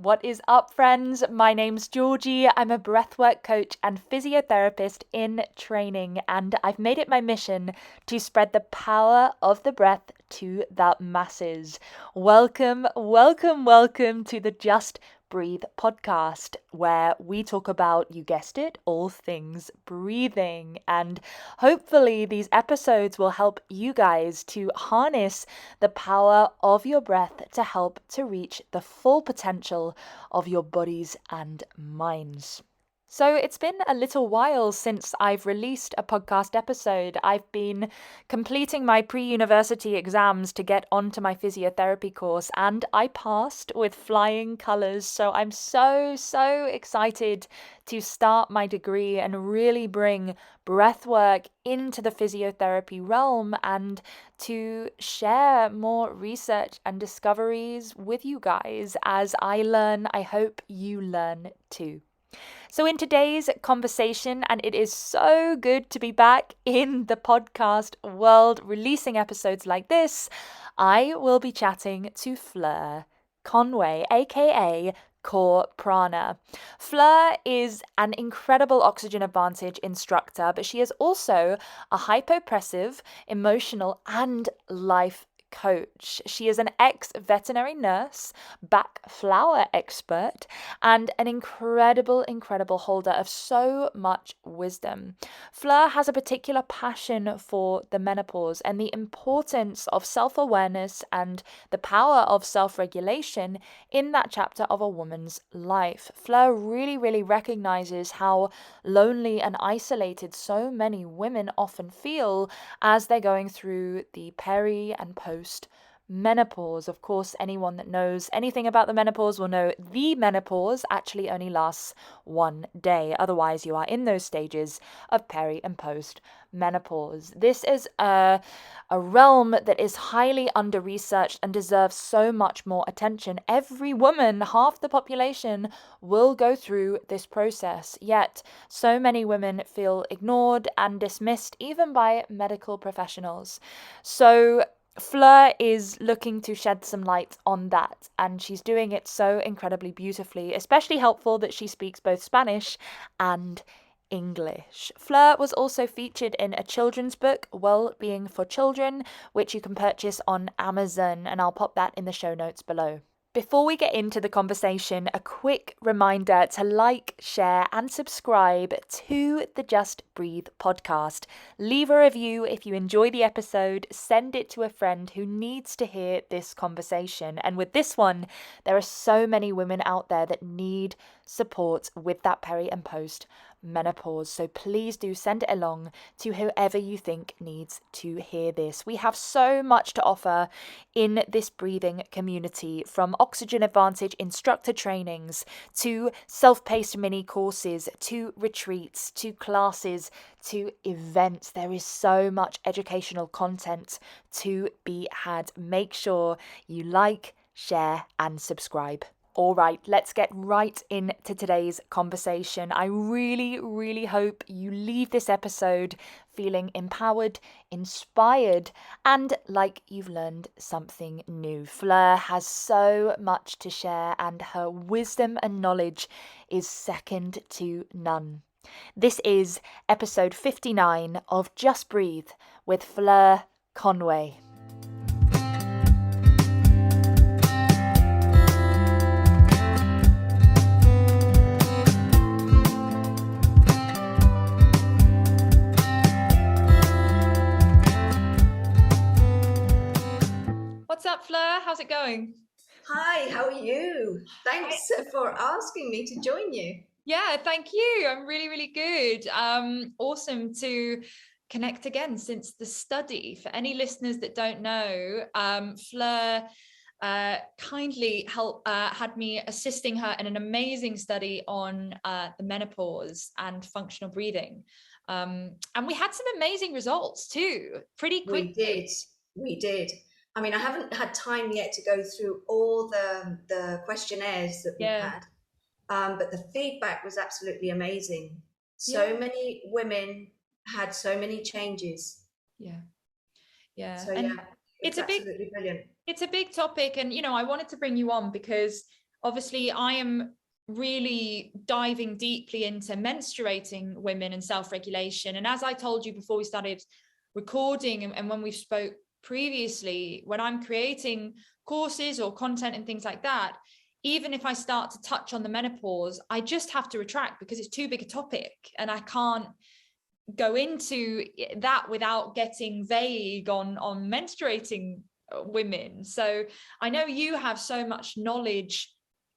What is up, friends? My name's Georgie. I'm a breathwork coach and physiotherapist in training, and I've made it my mission to spread the power of the breath to the masses. Welcome, welcome, welcome to the Just Breathe podcast, where we talk about, you guessed it, all things breathing. And hopefully, these episodes will help you guys to harness the power of your breath to help to reach the full potential of your bodies and minds. So it's been a little while since I've released a podcast episode. I've been completing my pre-university exams to get onto my physiotherapy course, and I passed with flying colours. So I'm so excited to start my degree and really bring breathwork into the physiotherapy realm and to share more research and discoveries with you guys. As I learn, I hope you learn too. So, in today's conversation, and it is so good to be back in the podcast world releasing episodes like this, I will be chatting to Fleur Conway, aka Core Prana. Fleur is an incredible oxygen advantage instructor, but she is also a hypopressive, emotional, and life coach. She is an ex-veterinary nurse, Bach flower expert, and an incredible holder of so much wisdom. Fleur has a particular passion for the menopause and the importance of self-awareness and the power of self-regulation in that chapter of a woman's life. Fleur really recognizes how lonely and isolated so many women often feel as they're going through the peri and post menopause. Of course, anyone that knows anything about the menopause will know the menopause actually only lasts one day. Otherwise, you are in those stages of peri and post menopause. This is a realm that is highly under-researched and deserves so much more attention. Every woman, half the population, will go through this process, yet so many women feel ignored and dismissed even by medical professionals. So Fleur is looking to shed some light on that, and she's doing it so incredibly beautifully, especially helpful that she speaks both Spanish and English. Fleur was also featured in a children's book, Well-Being for Children, which you can purchase on Amazon, and I'll pop that in the show notes below. Before we get into the conversation, a quick reminder to like, share, and subscribe to the Just Breathe podcast. Leave a review if you enjoy the episode, send it to a friend who needs to hear this conversation. And with this one, there are so many women out there that need support with that peri and post menopause. So please do send it along to whoever you think needs to hear this. We have so much to offer in this breathing community, from oxygen advantage instructor trainings to self-paced mini courses to retreats to classes to events. There is so much educational content to be had. Make sure you like, share, and subscribe. All right, let's get right into today's conversation. I really hope you leave this episode feeling empowered, inspired, and like you've learned something new. Fleur has so much to share, and her wisdom and knowledge is second to none. This is episode 59 of Just Breathe with Fleur Conway. What's up, Fleur? How's it going? Hi, how are you? Thanks for asking me to join you. Yeah, thank you. I'm really good. Awesome to connect again since the study. For any listeners that don't know, Fleur kindly had me assisting her in an amazing study on the menopause and functional breathing. And we had some amazing results too, pretty quickly. We did. I mean, I haven't had time yet to go through all the questionnaires that we've Yeah. had, but the feedback was absolutely amazing. Yeah. So many women had so many changes. Yeah. So And yeah, it's absolutely brilliant. it's a big topic, and I wanted to bring you on because obviously I am really diving deeply into menstruating women and self-regulation. And as I told you before we started recording, and when we spoke previously, when I'm creating courses or content and things like that, even if I start to touch on the menopause, I just have to retract because it's too big a topic and I can't go into that without getting vague on menstruating women. So I know you have so much knowledge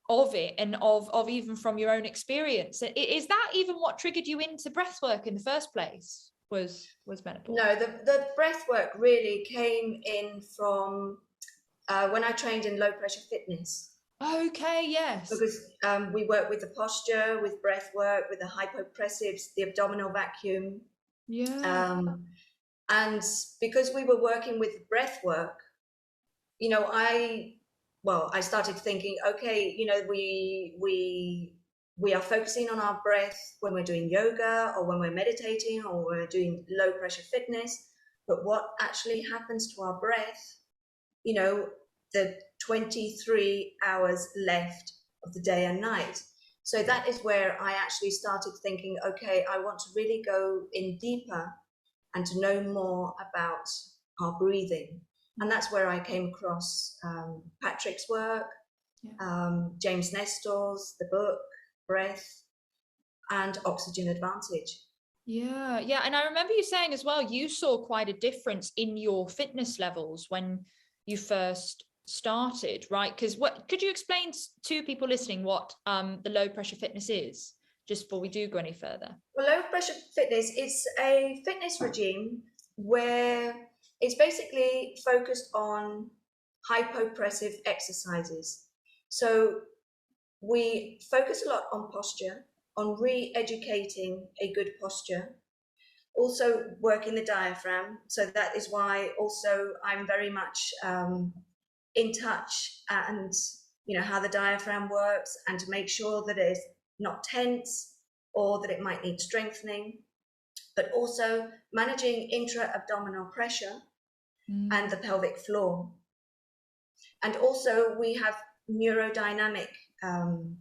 of it, and of even from your own experience. Is that even what triggered you into breath work in the first place, was menopause? No, the breath work really came in from when I trained in low pressure fitness. Okay, yes. Because we work with the posture, with breath work, with the hypopressives, the abdominal vacuum. Yeah. And because we were working with breath work, you know, I started thinking, okay, you know, we are focusing on our breath when we're doing yoga or when we're meditating or we're doing low pressure fitness, but what actually happens to our breath, you know, the 23 hours left of the day and night. So that is where I actually started thinking, okay, I want to really go in deeper and to know more about our breathing. And that's where I came across Patrick's work, James Nestor's, the book, Breath, and Oxygen Advantage. Yeah. And I remember you saying as well, you saw quite a difference in your fitness levels when you first started, right? Because what could you explain to people listening what the low pressure fitness is, just before we do go any further? Well, low pressure fitness is a fitness regime where it's basically focused on hypopressive exercises. So we focus a lot on posture, on re-educating a good posture, also working the diaphragm. So that is why also I'm very much in touch and, you know, how the diaphragm works and to make sure that it's not tense or that it might need strengthening, but also managing intra-abdominal pressure and the pelvic floor. And also we have neurodynamic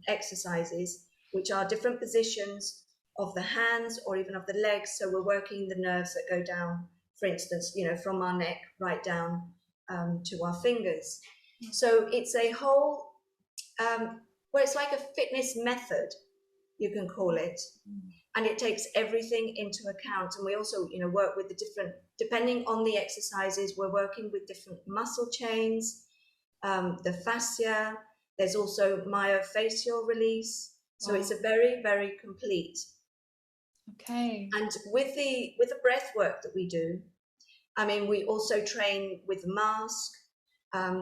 exercises, which are different positions of the hands or even of the legs. So we're working the nerves that go down, for instance, you know, from our neck right down to our fingers. So it's a whole, well, it's like a fitness method, you can call it. And it takes everything into account. And we also, you know, work with the different, depending on the exercises, we're working with different muscle chains, the fascia. There's also myofascial release. So it's a very, very complete. Okay. And with the breath work that we do, I mean, we also train with mask.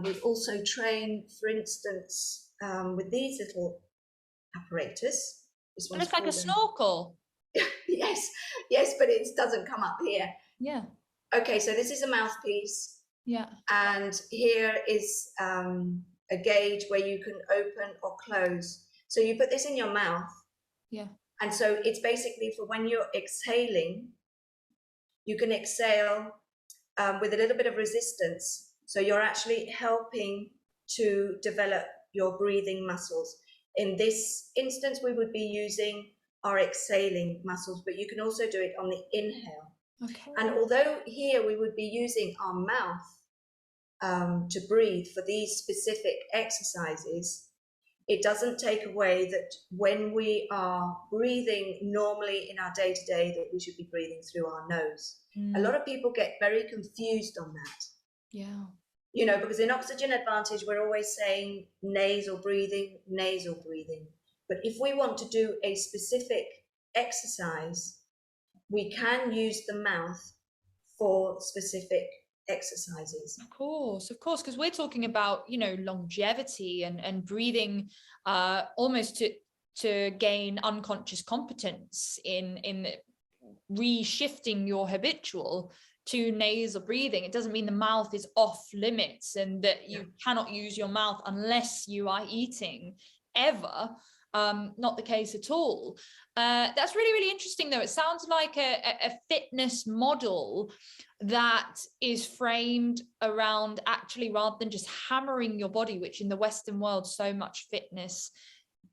We also train, for instance, with these little apparatus. This It looks like a snorkel. Yes, but it doesn't come up here. Yeah. Okay, so this is a mouthpiece. Yeah. And here is a gauge where you can open or close. So you put this in your mouth. Yeah. And so it's basically for when you're exhaling, you can exhale with a little bit of resistance. So you're actually helping to develop your breathing muscles. In this instance, we would be using our exhaling muscles, but you can also do it on the inhale. Okay. And although here we would be using our mouth to breathe for these specific exercises, it doesn't take away that when we are breathing normally in our day-to-day, that we should be breathing through our nose. A lot of people get very confused on that. Yeah. You know, because in Oxygen Advantage, we're always saying nasal breathing. But if we want to do a specific exercise, we can use the mouth for specific exercises. Of course, because we're talking about, you know, longevity and breathing almost to gain unconscious competence in reshifting your habitual to nasal breathing. It doesn't mean the mouth is off limits and that you cannot use your mouth unless you are eating. ever. Not the case at all. That's really, really interesting, though. It sounds like a fitness model that is framed around actually, rather than just hammering your body, which in the Western world, so much fitness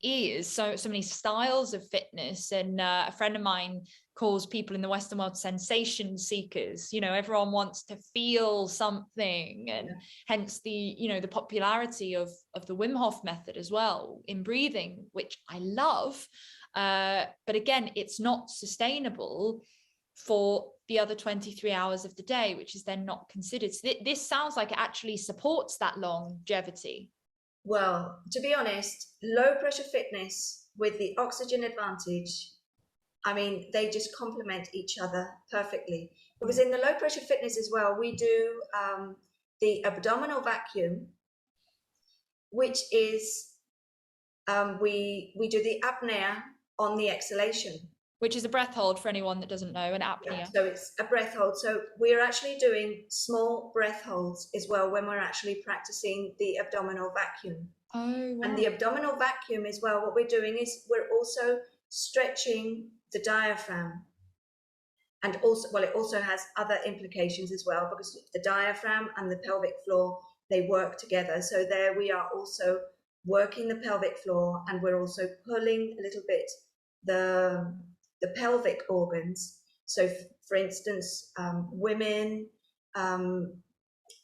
is, so many styles of fitness. And a friend of mine calls people in the Western world sensation seekers. You know, everyone wants to feel something, and hence the, you know, the popularity of the Wim Hof method as well in breathing, which I love. But again, it's not sustainable for the other 23 hours of the day, which is then not considered. So this sounds like it actually supports that longevity. Well, to be honest, low pressure fitness with the oxygen advantage, I mean, they just complement each other perfectly. Because in the low pressure fitness as well, we do the abdominal vacuum, which is we do the apnea on the exhalation. Which is a breath hold, for anyone that doesn't know, an apnea. Yeah, so it's a breath hold. So we're actually doing small breath holds as well when we're actually practicing the abdominal vacuum. Oh, wow. And the abdominal vacuum as well, what we're doing is we're also stretching the diaphragm. And also, well, it also has other implications as well, because the diaphragm and the pelvic floor, they work together. So there we are also working the pelvic floor, and we're also pulling a little bit the pelvic organs. So for instance, women,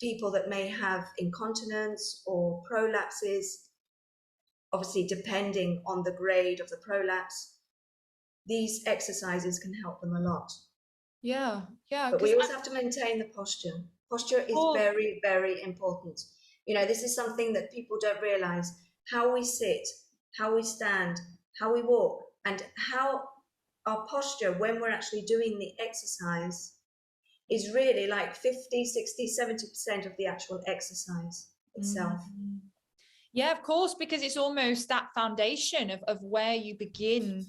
people that may have incontinence or prolapses, obviously depending on the grade of the prolapse, these exercises can help them a lot. Yeah, yeah. But we also have to maintain the posture. Posture is very, very important. You know, this is something that people don't realize. How we sit, how we stand, how we walk, and how our posture when we're actually doing the exercise is really like 50, 60, 70% of the actual exercise itself. Mm-hmm. Yeah, of course, because it's almost that foundation of where you begin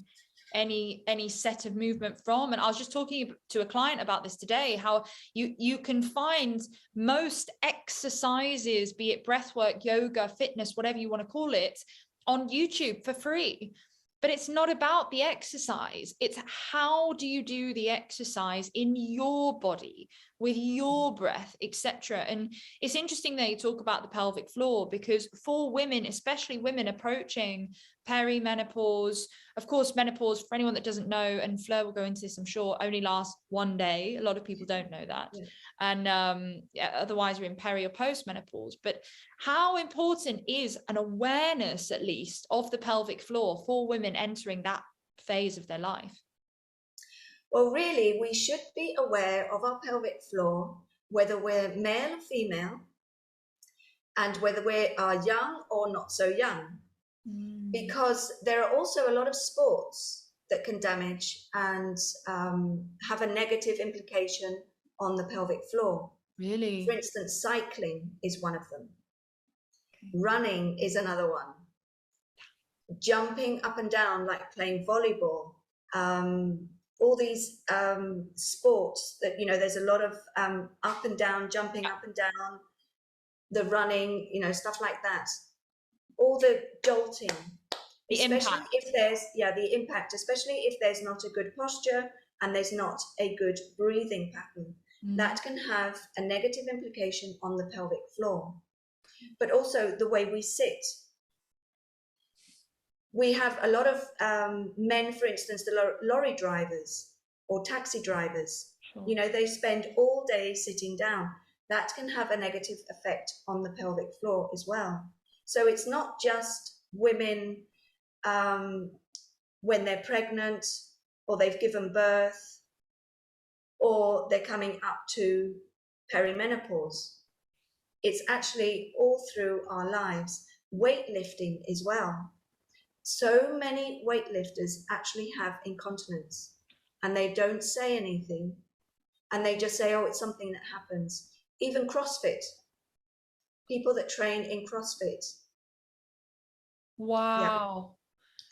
any set of movement from. And I was just talking to a client about this today, how you can find most exercises, be it breathwork, yoga, fitness, whatever you want to call it, on YouTube for free. But it's not about the exercise. It's how do you do the exercise in your body with your breath, etc. And it's interesting that you talk about the pelvic floor, because for women, especially women approaching perimenopause, of course, menopause, for anyone that doesn't know, and Fleur will go into this, I'm sure, only lasts one day. A lot of people don't know that. Yeah. And otherwise we're in peri or post-menopause. But how important is an awareness, at least, of the pelvic floor for women entering that phase of their life? Well, really, we should be aware of our pelvic floor, whether we're male or female, and whether we are young or not so young. Because there are also a lot of sports that can damage and have a negative implication on the pelvic floor. Really? For instance, cycling is one of them. Running is another one. Jumping up and down, like playing volleyball. All these sports that, you know, there's a lot of up and down, jumping up and down, the running, you know, stuff like that. All the jolting. The impact. If there's, the impact, especially if there's not a good posture and there's not a good breathing pattern, that can have a negative implication on the pelvic floor. But also the way we sit. We have a lot of men, for instance, the lorry drivers or taxi drivers, you know, they spend all day sitting down. That can have a negative effect on the pelvic floor as well. So it's not just women when they're pregnant or they've given birth or they're coming up to perimenopause. It's actually all through our lives. Weightlifting as well. So many weightlifters actually have incontinence and they don't say anything and they just say, oh, it's something that happens. Even CrossFit, people that train in CrossFit. Wow.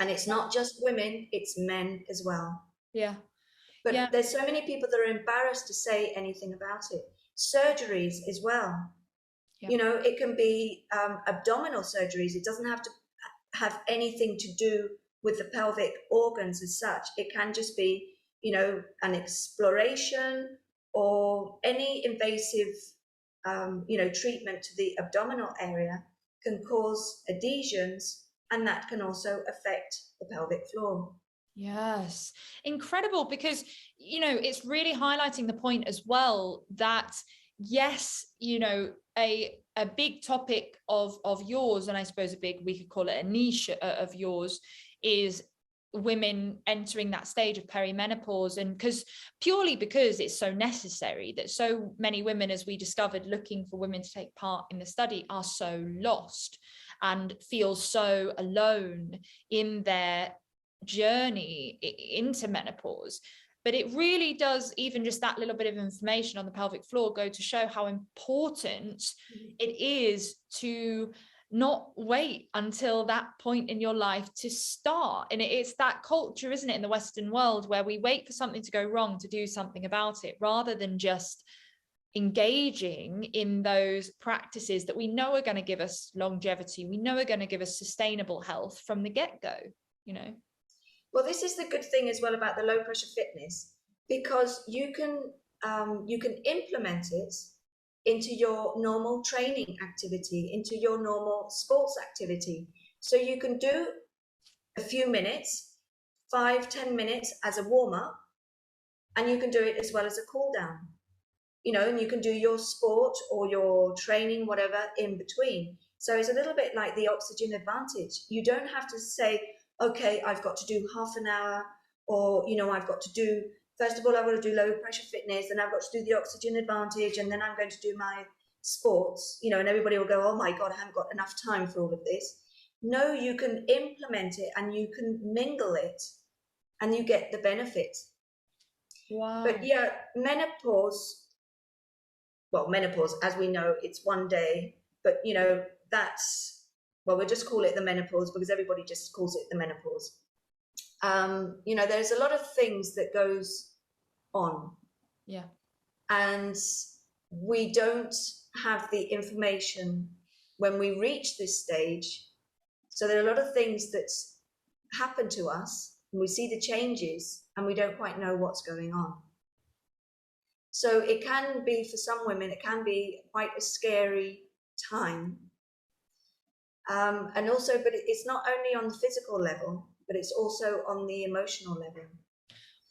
And it's not just women, it's men as well. Yeah. But there's so many people that are embarrassed to say anything about it. Surgeries as well. You know, it can be abdominal surgeries. It doesn't have to have anything to do with the pelvic organs as such. It can just be, an exploration or any invasive, treatment to the abdominal area can cause adhesions, and that can also affect the pelvic floor. Yes, incredible, because it's really highlighting the point as well that yes, a big topic of yours, and I suppose we could call it a niche of yours, is women entering that stage of perimenopause, and purely because it's so necessary, that so many women, as we discovered looking for women to take part in the study, are so lost and feel so alone in their journey into menopause. But it really does, even just that little bit of information on the pelvic floor, go to show how important it is to not wait until that point in your life to start. And it's that culture, isn't it, in the Western world, where we wait for something to go wrong to do something about it, rather than just engaging in those practices that we know are going to give us longevity, we know are going to give us sustainable health from the get-go. Well, this is the good thing as well about the low pressure fitness, because you can implement it into your normal training activity, into your normal sports activity. So you can do a few minutes, 5-10 minutes as a warm-up, and you can do it as well as a cool down, and you can do your sport or your training, whatever, in between. So it's a little bit like the oxygen advantage. You don't have to say, okay, I've got to do half an hour, or, I've got to do, first of all, I've got to do low pressure fitness, then I've got to do the oxygen advantage, and then I'm going to do my sports, and everybody will go, oh my God, I haven't got enough time for all of this. No, you can implement it and you can mingle it and you get the benefit. Wow. But yeah, menopause, as we know, it's one day, but we'll just call it the menopause because everybody just calls it the menopause. There's a lot of things that goes on. Yeah. And we don't have the information when we reach this stage. So there are a lot of things that happen to us, and we see the changes, and we don't quite know what's going on. So it can be, for some women, it can be quite a scary time. And also, but it's not only on the physical level, but it's also on the emotional level.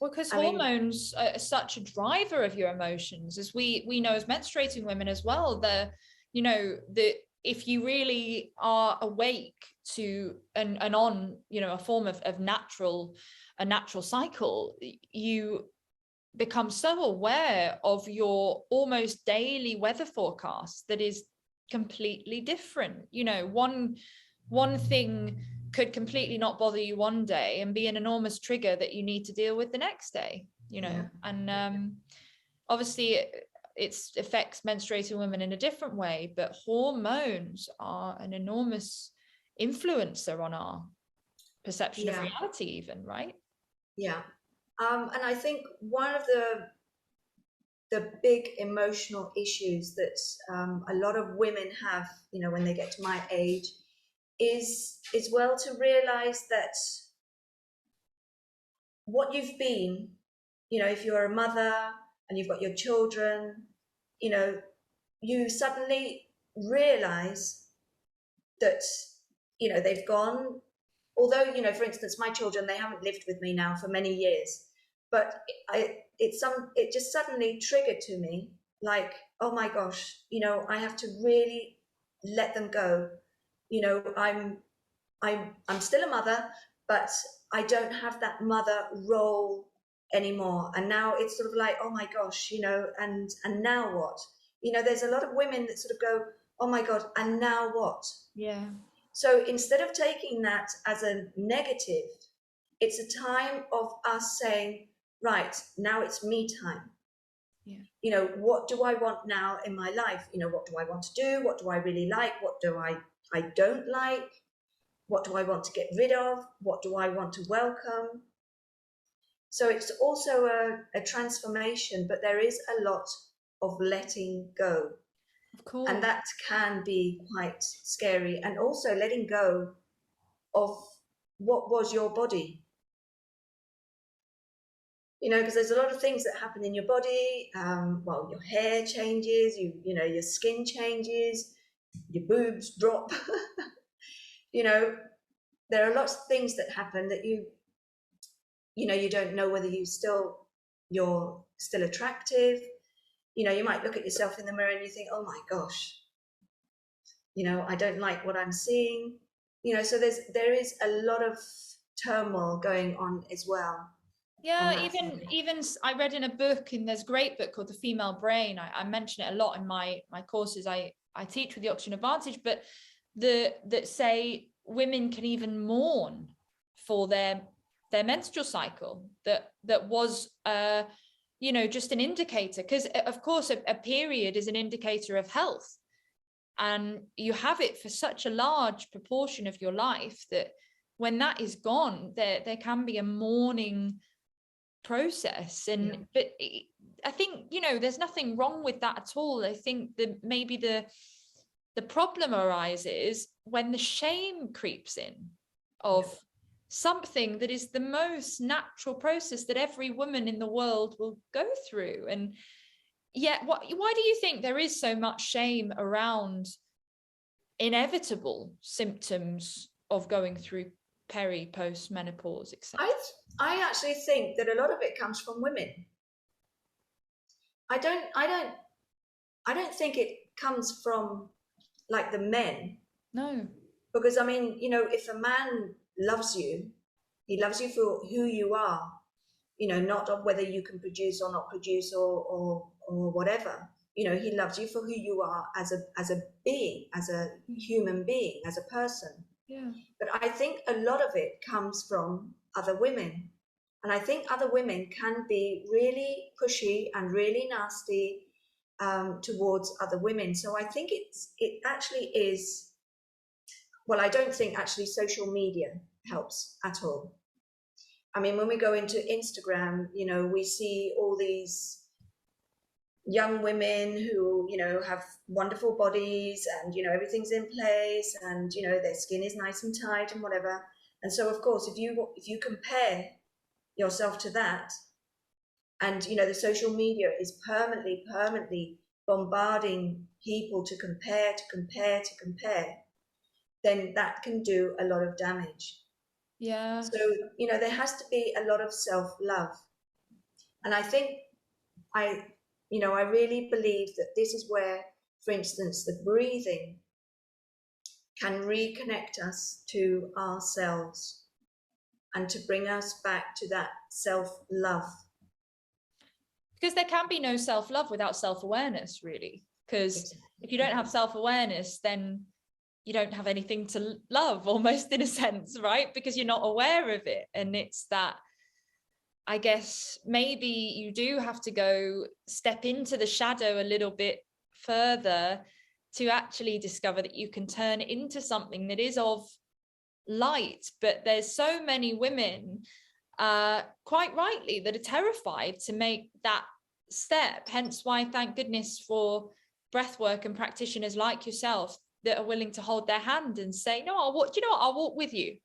Well, because hormones are such a driver of your emotions, as we know as menstruating women as well. If you really are awake to and on, a form of a natural cycle, you become so aware of your almost daily weather forecast that is completely different. One thing could completely not bother you one day and be an enormous trigger that you need to deal with the next day. Yeah. And obviously it affects menstruating women in a different way, but hormones are an enormous influencer on our perception of reality, even, right? Yeah. And I think one of the big emotional issues that a lot of women have, when they get to my age, is well to realize that what you've been, if you're a mother and you've got your children, you suddenly realize that, they've gone, although, for instance, my children, they haven't lived with me now for many years, but it just suddenly triggered to me, like, oh my gosh, I have to really let them go. I'm still a mother, but I don't have that mother role anymore. And now it's sort of like, oh my gosh, and now what? There's a lot of women that sort of go, oh my God, and now what? Yeah. So instead of taking that as a negative, it's a time of us saying, right, now it's me time. Yeah. What do I want now in my life? What do I want to do? What do I really like? What do I don't like? What do I want to get rid of? What do I want to welcome? So it's also a transformation, but there is a lot of letting go. Of course. And that can be quite scary. And also letting go of what was your body. You know, because there's a lot of things that happen in your body. Well, your hair changes, you know, your skin changes, your boobs drop. You know, there are lots of things that happen that you know, you don't know whether you're still attractive. You know, you might look at yourself in the mirror and you think, oh my gosh, you know, I don't like what I'm seeing. You know, so there is a lot of turmoil going on as well. Yeah, even I read in a book, and there's a great book called The Female Brain. I mention it a lot in my courses. I teach with the Oxygen Advantage, but that say women can even mourn for their menstrual cycle that was you know, just an indicator, because of course a period is an indicator of health, and you have it for such a large proportion of your life that when that is gone, there can be a mourning process. And but I think, you know, there's nothing wrong with that at all. I think that maybe the problem arises when the shame creeps in of something that is the most natural process that every woman in the world will go through. And yet why do you think there is so much shame around inevitable symptoms of going through peri, post menopause, etc.? I actually think that a lot of it comes from women. I don't think it comes from like the men. No. Because I mean, you know, if a man loves you, he loves you for who you are, you know, not of whether you can produce or not produce or whatever. You know, he loves you for who you are as a being, as a human being, as a person. Yeah. But I think a lot of it comes from other women. And I think other women can be really pushy and really nasty towards other women. So I think it actually is, well, I don't think actually social media helps at all. I mean, when we go into Instagram, you know, we see all these young women who, you know, have wonderful bodies and, you know, everything's in place and, you know, their skin is nice and tight and whatever. And so, of course, if you compare yourself to that, and, you know, the social media is permanently bombarding people to compare, then that can do a lot of damage. Yeah. So, you know, there has to be a lot of self-love. And I think I really believe that this is where, for instance, the breathing can reconnect us to ourselves and to bring us back to that self-love. Because there can be no self-love without self-awareness, really. Because if you don't have self-awareness, then you don't have anything to love, almost, in a sense, right? Because you're not aware of it. And it's that, I guess, maybe you do have to go step into the shadow a little bit further to actually discover that you can turn it into something that is of light. But there's so many women, quite rightly, that are terrified to make that step. Hence why, thank goodness for breathwork and practitioners like yourself that are willing to hold their hand and say, no, I'll walk, do you know what? I'll walk with you.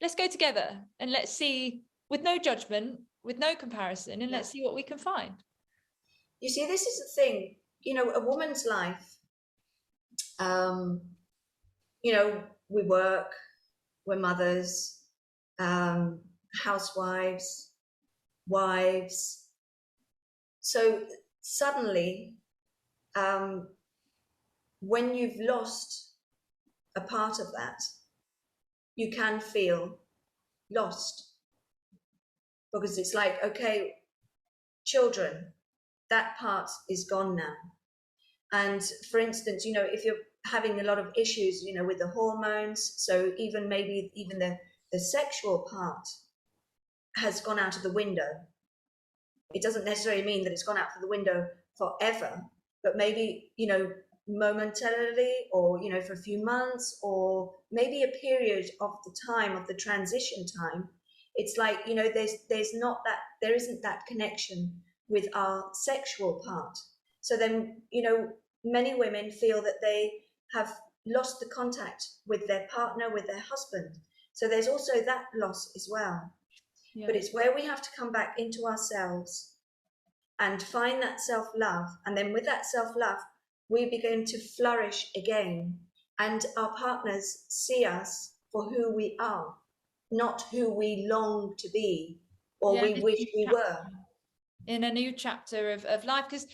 Let's go together and let's see, with no judgment, with no comparison, and let's see what we can find. You see, this is the thing, you know, a woman's life, you know, we work, we're mothers, housewives, wives. So suddenly, when you've lost a part of that, you can feel lost. Because it's like, okay, children, that part is gone now. And for instance, you know, if you're having a lot of issues, you know, with the hormones, so even maybe even the sexual part has gone out of the window. It doesn't necessarily mean that it's gone out of the window forever, but maybe, you know, momentarily, or, you know, for a few months, or maybe a period of the time of the transition time. It's like, you know, there isn't that connection with our sexual part. So then, you know, many women feel that they have lost the contact with their partner, with their husband. So there's also that loss as well. Yeah. But it's where we have to come back into ourselves and find that self-love. And then with that self-love, we begin to flourish again. And our partners see us for who we are, not who we long to be or we wish we were. In a new chapter of life, because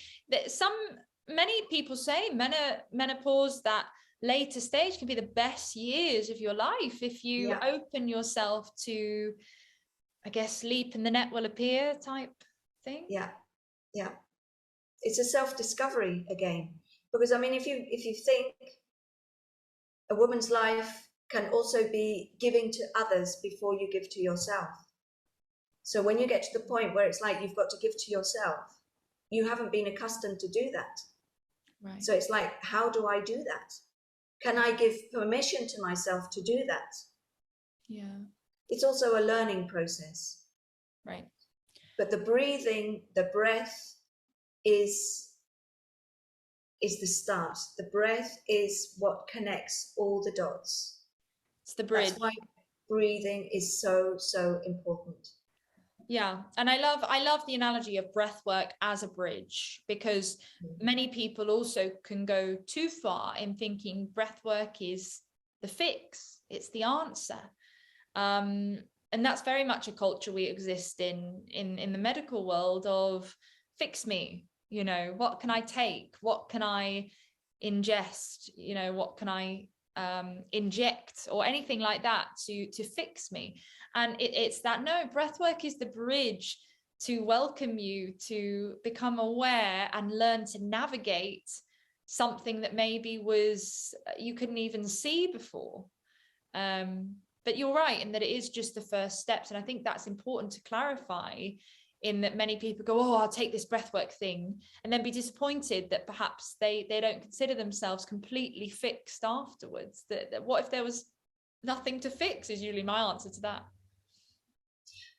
many people say menopause, that later stage, can be the best years of your life if you open yourself to, I guess, leap and the net will appear type thing. Yeah. It's a self-discovery again, because I mean, if you think, a woman's life can also be giving to others before you give to yourself. So when you get to the point where it's like you've got to give to yourself, you haven't been accustomed to do that. Right. So it's like, how do I do that? Can I give permission to myself to do that? Yeah. It's also a learning process. Right. But the breathing, the breath is the start. The breath is what connects all the dots. It's the bridge. That's why breathing is so, so important. Yeah, and I love the analogy of breath work as a bridge, because many people also can go too far in thinking breath work is the fix, it's the answer. And that's very much a culture we exist in the medical world of fix me, you know, what can I take? What can I ingest? You know, what can I inject or anything like that to fix me? And it's that, no, breath work is the bridge to welcome you to become aware and learn to navigate something that maybe was you couldn't even see before. But you're right in that it is just the first steps. And I think that's important to clarify, in that many people go, oh, I'll take this breathwork thing, and then be disappointed that perhaps they don't consider themselves completely fixed afterwards. That what if there was nothing to fix, is usually my answer to that.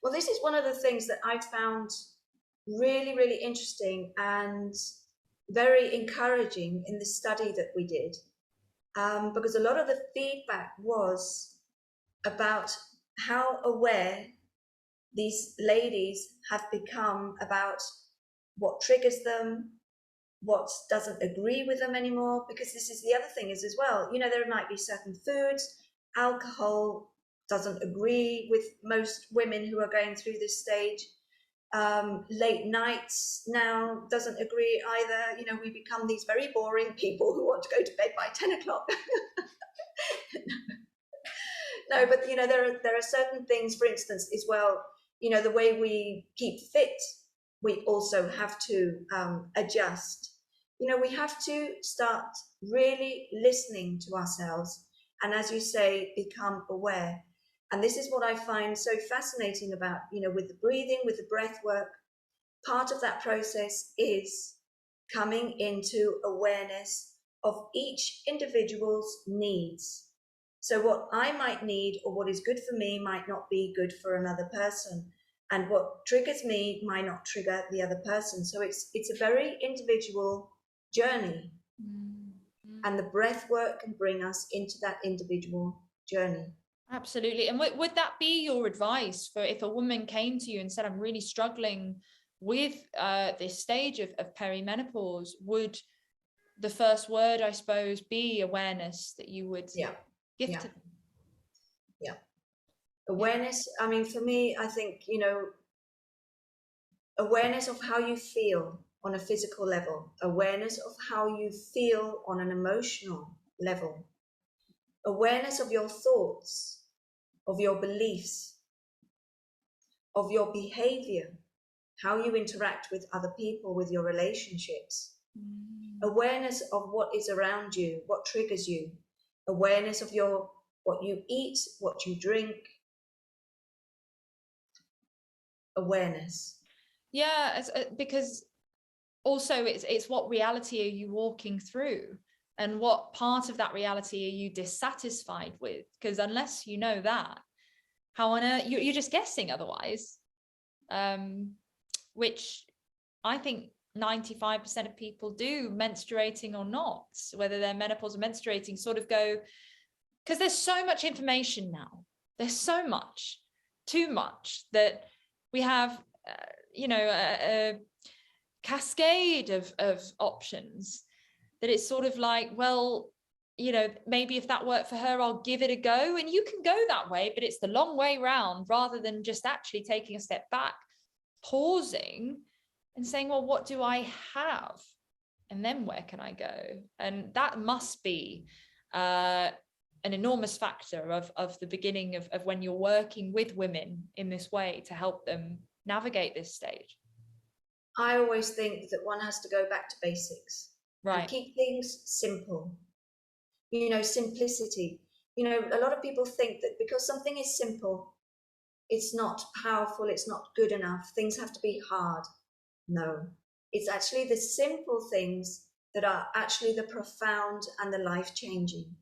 Well, this is one of the things that I found really, really interesting and very encouraging in the study that we did, because a lot of the feedback was about how aware these ladies have become about what triggers them, what doesn't agree with them anymore. Because this is the other thing is as well, you know, there might be certain foods, alcohol doesn't agree with most women who are going through this stage. Late nights now doesn't agree either. You know, we become these very boring people who want to go to bed by 10 o'clock. No, but you know, there are certain things, for instance, as well, you know, the way we keep fit, we also have to adjust. You know, we have to start really listening to ourselves, and as you say, become aware. And this is what I find so fascinating about, you know, with the breathing, with the breath work. Part of that process is coming into awareness of each individual's needs. So what I might need or what is good for me might not be good for another person. And what triggers me might not trigger the other person. So it's a very individual journey. Mm-hmm. And the breath work can bring us into that individual journey. Absolutely. And would that be your advice for if a woman came to you and said, I'm really struggling with this stage of perimenopause? Would the first word, I suppose, be awareness, that you would give to them? Yeah. Awareness. I mean, for me, I think, you know, awareness of how you feel on a physical level, awareness of how you feel on an emotional level, awareness of your thoughts, of your beliefs, of your behavior, how you interact with other people, with your relationships, awareness of what is around you, what triggers you, awareness of what you eat, what you drink, awareness. Yeah, because also it's what reality are you walking through, and what part of that reality are you dissatisfied with? Because unless you know that, how on earth, you're just guessing otherwise, which I think 95% of people do, menstruating or not, whether they're menopause or menstruating, sort of go, because there's so much information now. There's so much, too much, that we have, a cascade of options, that it's sort of like, well, maybe if that worked for her, I'll give it a go. And you can go that way, but it's the long way round, rather than just actually taking a step back, pausing and saying, well, what do I have? And then where can I go? And that must be an enormous factor of the beginning of when you're working with women in this way to help them navigate this stage. I always think that one has to go back to basics, Right. and keep things simple. Simplicity. A lot of people think that because something is simple, it's not powerful, it's not good enough, things have to be hard. No, it's actually the simple things that are actually the profound and the life-changing.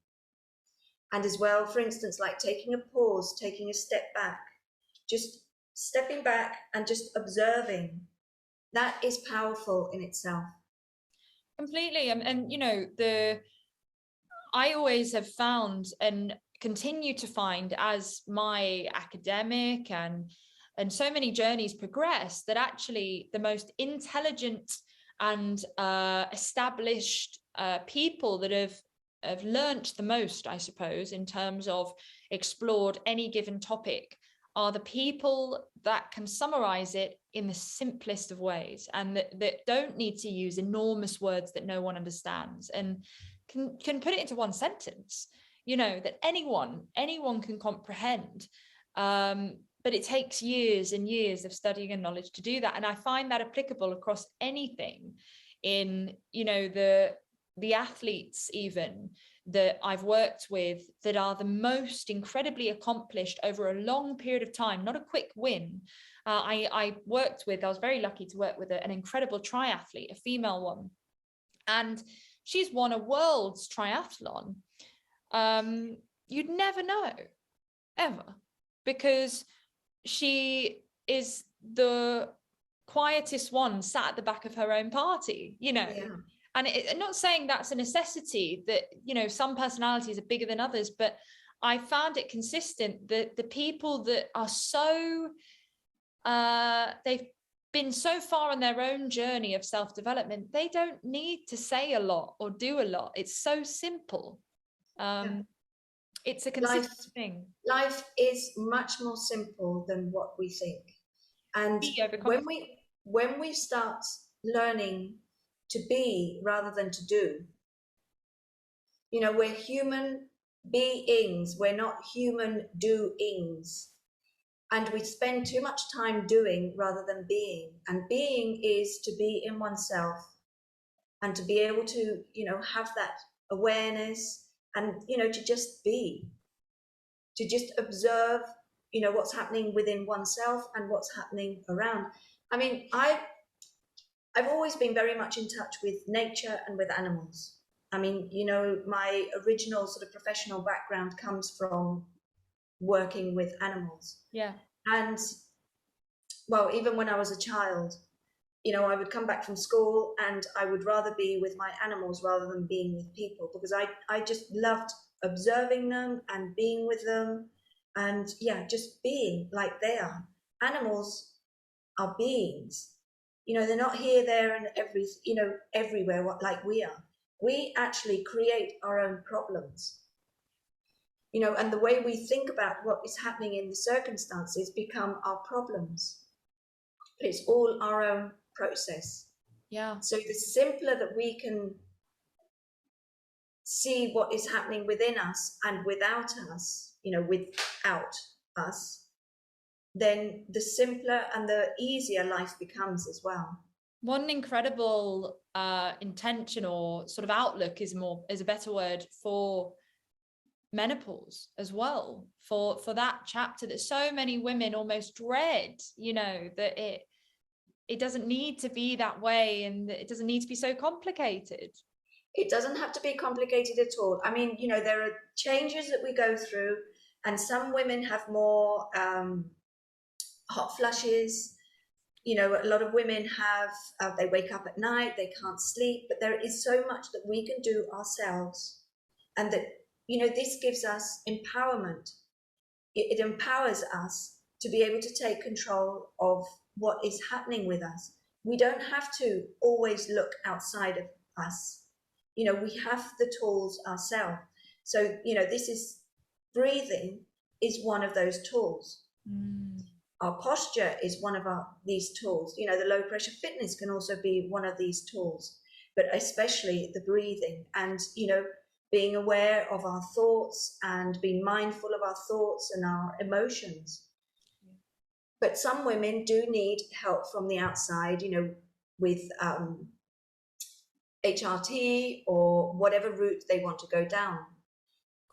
And as well, for instance, like taking a pause, taking a step back, just stepping back and just observing, that is powerful in itself. Completely. And I always have found, and continue to find as my academic and so many journeys progress, that actually the most intelligent and established people that have learnt the most, I suppose, in terms of explored any given topic, are the people that can summarize it in the simplest of ways, and that don't need to use enormous words that no one understands, and can put it into one sentence, that anyone can comprehend. But it takes years and years of studying and knowledge to do that. And I find that applicable across anything in, the athletes even that I've worked with, that are the most incredibly accomplished over a long period of time, not a quick win. I was very lucky to work with an incredible triathlete, a female one, and she's won a world's triathlon. You'd never know, ever, because she is the quietest one sat at the back of her own party, Yeah. And I'm not saying that's a necessity, that, some personalities are bigger than others, but I found it consistent that the people that are so, they've been so far on their own journey of self-development, they don't need to say a lot or do a lot. It's so simple. It's a consistent thing. Life is much more simple than what we think. And when we start learning to be rather than to do, we're human beings, we're not human doings. And we spend too much time doing rather than being. And being is to be in oneself and to be able to, have that awareness and, to just be, to just observe, what's happening within oneself and what's happening around. I mean, I've always been very much in touch with nature and with animals. I mean, my original sort of professional background comes from working with animals. Yeah. And well, even when I was a child, I would come back from school and I would rather be with my animals rather than being with people, because I just loved observing them and being with them, and just being like they are. Animals are beings. They're not here, there, and everywhere like we are. We actually create our own problems. And the way we think about what is happening in the circumstances become our problems. But it's all our own process. Yeah. So the simpler that we can see what is happening within us and without us, without us, then the simpler and the easier life becomes as well. One incredible intention or sort of outlook is a better word for menopause as well, for that chapter that so many women almost dread, that it doesn't need to be that way, and it doesn't need to be so complicated. It doesn't have to be complicated at all. I mean, there are changes that we go through, and some women have more hot flushes. A lot of women have, they wake up at night, they can't sleep, but there is so much that we can do ourselves. And that, this gives us empowerment. it empowers us to be able to take control of what is happening with us. We don't have to always look outside of us. We have the tools ourselves. So, this is breathing is one of those tools. Our posture is one of these tools. The low pressure fitness can also be one of these tools, but especially the breathing and, being aware of our thoughts and being mindful of our thoughts and our emotions. But some women do need help from the outside, with HRT or whatever route they want to go down.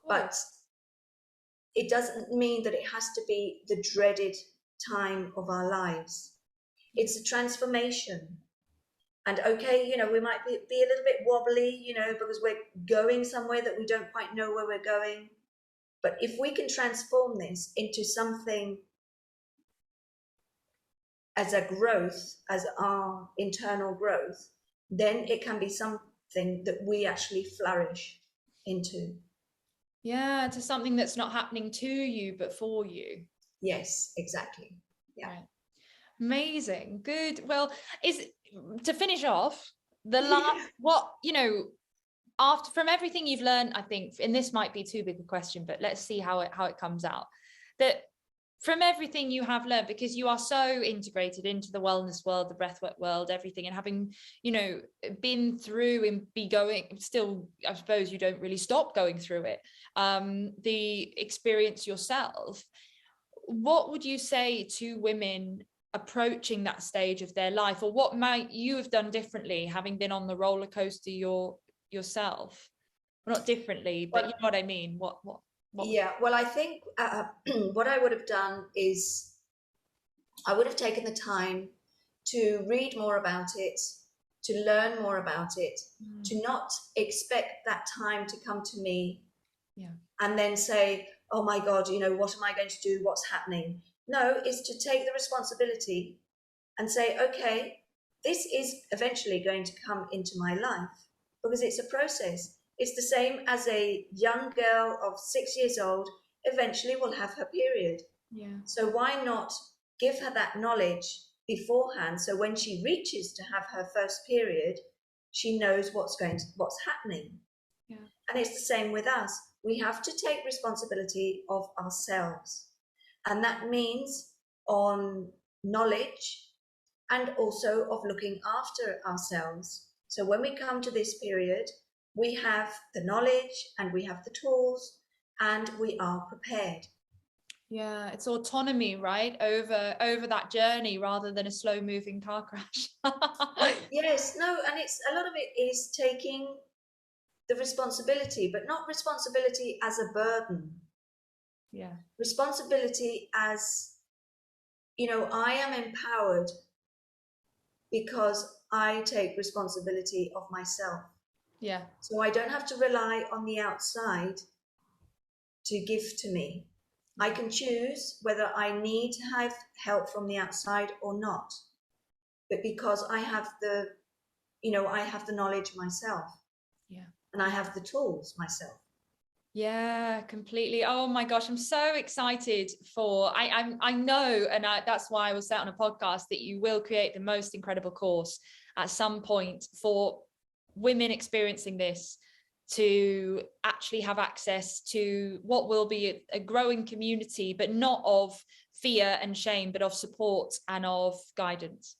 Cool. But it doesn't mean that it has to be the dreaded time of our lives. It's a transformation. And okay, we might be a little bit wobbly, because we're going somewhere that we don't quite know where we're going. But if we can transform this into something as a growth, as our internal growth, then it can be something that we actually flourish into. Yeah, to something that's not happening to you, but for you. Yes, exactly. Yeah. Right. Amazing. Good. Well, to finish off, the last, after from everything you've learned, I think, and this might be too big a question, but let's see how it comes out. That from everything you have learned, because you are so integrated into the wellness world, the breathwork world, everything, and having, been through and be going still, I suppose you don't really stop going through it, the experience yourself, what would you say to women approaching that stage of their life, or what might you have done differently, having been on the roller coaster yourself? Well, not differently, but you know what I mean. What yeah, well, I think what I would have done is I would have taken the time to read more about it, to learn more about it, to not expect that time to come to me, and then say, oh my God, what am I going to do? What's happening? No, it's to take the responsibility and say, okay, this is eventually going to come into my life, because it's a process. It's the same as a young girl of 6 years old eventually will have her period. Yeah. So why not give her that knowledge beforehand, so when she reaches to have her first period, she knows what's happening. Yeah. And it's the same with us. We have to take responsibility of ourselves. And that means on knowledge and also of looking after ourselves. So when we come to this period, we have the knowledge and we have the tools and we are prepared. Yeah, it's autonomy, right? Over that journey rather than a slow moving car crash. Yes, no, and it's a lot of it is taking the responsibility, but not responsibility as a burden. Yeah. Responsibility as, I am empowered because I take responsibility of myself. Yeah. So I don't have to rely on the outside to give to me. I can choose whether I need to have help from the outside or not. But because I have the knowledge myself. Yeah. And I have the tools myself. Yeah, completely. Oh my gosh, I'm so excited for, I know, and that's why I was set on a podcast, that you will create the most incredible course at some point for women experiencing this to actually have access to what will be a growing community, but not of fear and shame, but of support and of guidance.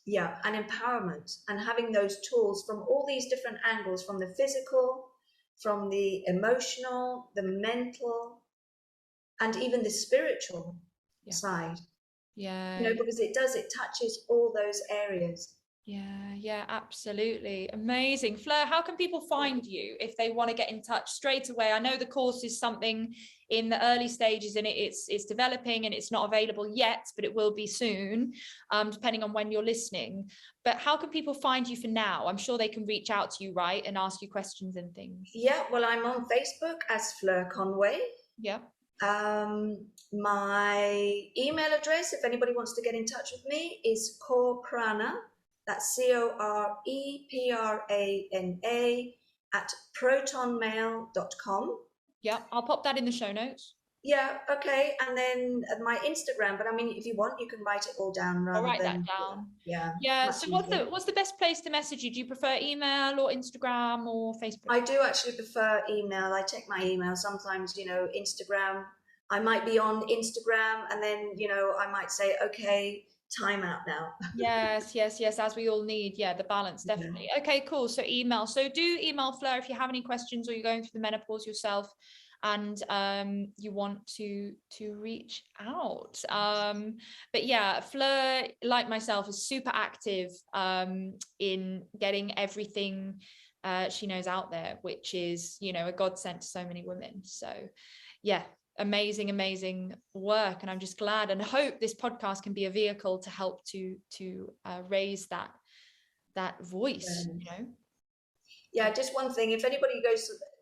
Yeah, and empowerment, and having those tools from all these different angles, from the physical, from the emotional, the mental, and even the spiritual side. Yeah. Because it touches all those areas. Yeah, absolutely. Amazing. Fleur, how can people find you if they want to get in touch straight away? I know the course is something in the early stages and it's developing and it's not available yet, but it will be soon, depending on when you're listening. But how can people find you for now? I'm sure they can reach out to you, right, and ask you questions and things. Yeah, well, I'm on Facebook as Fleur Conway. Yeah. My email address, if anybody wants to get in touch with me, is coreprana. That's COREPRANA @ protonmail.com. Yeah, I'll pop that in the show notes. Yeah, okay. And then my Instagram, but I mean, if you want, you can write it all down I'll rather write that than, down. yeah, Yeah. much So easier. what's the best place to message you? Do you prefer email or Instagram or Facebook? I do actually prefer email. I check my email sometimes, Instagram. I might be on Instagram and then, I might say, okay, time out now. Yes, yes, yes, as we all need. Yeah, the balance, Yeah. definitely. Okay, cool. So email. So do email Fleur if you have any questions or you're going through the menopause yourself and you want to reach out. But yeah, Fleur, like myself, is super active in getting everything she knows out there, which is, a godsend to so many women. So yeah, amazing work, and I'm just glad and hope this podcast can be a vehicle to help to raise that voice. Yeah, just one thing. If anybody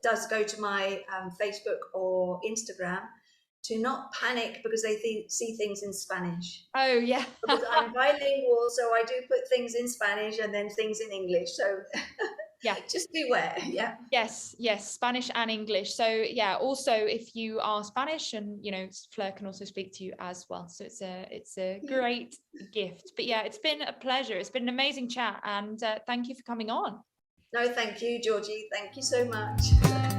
does go to my Facebook or Instagram, to not panic because they see things in Spanish. Oh yeah. Because I'm bilingual, so I do put things in Spanish and then things in English. So Yeah. just beware. Yeah. Yes, Spanish and English. So yeah, also if you are Spanish, and Fleur can also speak to you as well. So it's a great gift. But yeah, it's been a pleasure. It's been an amazing chat, and thank you for coming on. No, thank you, Georgie. Thank you so much.